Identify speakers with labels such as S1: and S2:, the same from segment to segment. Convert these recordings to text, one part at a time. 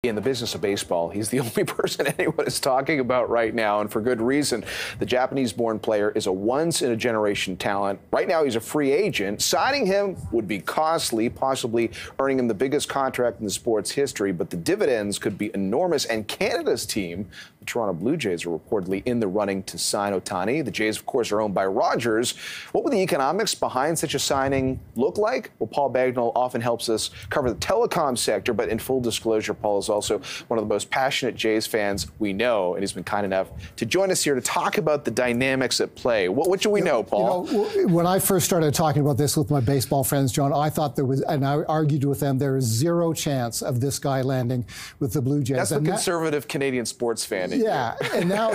S1: in the business of baseball, he's the only person anyone is talking about right now, and for good reason. The Japanese-born player is a once-in-a-generation talent. Right now, he's a free agent. Signing him would be costly, possibly earning him the biggest contract in the sport's history, but the dividends could be enormous, and Canada's team, the Toronto Blue Jays, are reportedly in the running to sign Ohtani. The Jays, of course, are owned by Rogers. What would the economics behind such a signing look like? Well, Paul Bagnell often helps us cover the telecom sector, but in full disclosure, Paul is also one of the most passionate Jays fans we know, and he's been kind enough to join us here to talk about the dynamics at play. What do we know, Paul?
S2: When I first started talking about this with my baseball friends, John, I thought there was, and I argued with them, there is zero chance of this guy landing with the Blue Jays.
S1: That's the conservative Canadian sports fan.
S2: Yeah, and now,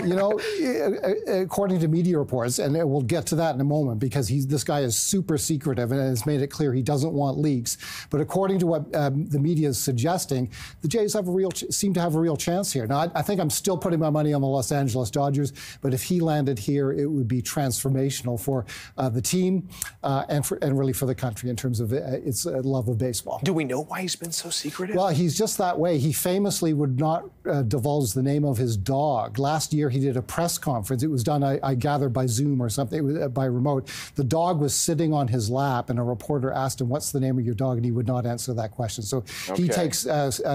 S2: according to media reports, and we'll get to that in a moment, because this guy is super secretive and has made it clear he doesn't want leaks. But according to what the media is suggesting, the Jays have seem to have a real chance here. Now, I think I'm still putting my money on the Los Angeles Dodgers, but if he landed here, it would be transformational for the team and really for the country in terms of its love of baseball.
S1: Do we know why he's been so secretive?
S2: Well, he's just that way. He famously would not divulge the name of his dog. Last year, he did a press conference. It was done, I gather, by Zoom or something, it was, by remote. The dog was sitting on his lap, and a reporter asked him, "What's the name of your dog?" And he would not answer that question. So he takes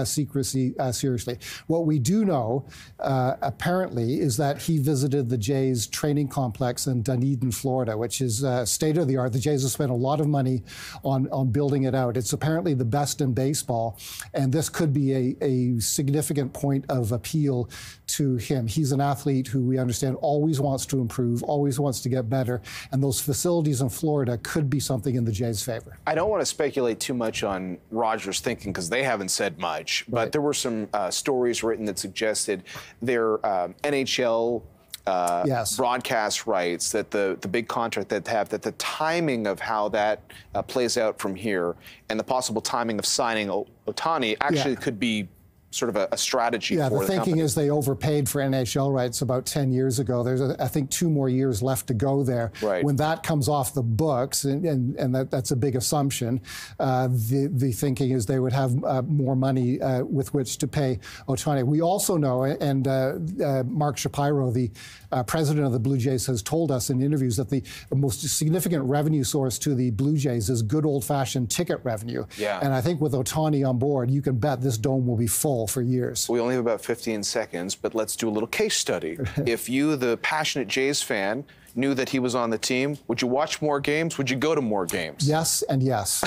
S2: secrecy seriously. What we do know, apparently, is that he visited the Jays training complex in Dunedin, Florida, which is state-of-the-art. The Jays have spent a lot of money on building it out. It's apparently the best in baseball, and this could be a significant point of appeal to him. He's an athlete who we understand always wants to improve, always wants to get better, and those facilities in Florida could be something in the Jays' favor.
S1: I don't want to speculate too much on Rogers' thinking because they haven't said much, but there were some stories written that suggested their NHL broadcast rights, that the big contract that they have, that the timing of how that plays out from here and the possible timing of signing Ohtani actually could be sort of a strategy for the company.
S2: The thinking is they overpaid for NHL rights about 10 years ago. There's, I think, 2 more years left to go there.
S1: Right.
S2: When that comes off the books, and that's a big assumption, the thinking is they would have more money with which to pay Ohtani. We also know, and Mark Shapiro, the president of the Blue Jays, has told us in interviews that the most significant revenue source to the Blue Jays is good old-fashioned ticket revenue.
S1: Yeah.
S2: And I think with Ohtani on board, you can bet this dome will be full for years.
S1: We only have about 15 seconds, but let's do a little case study. If you, the passionate Jays fan, knew that he was on the team, would you watch more games? Would you go to more games?
S2: Yes and yes.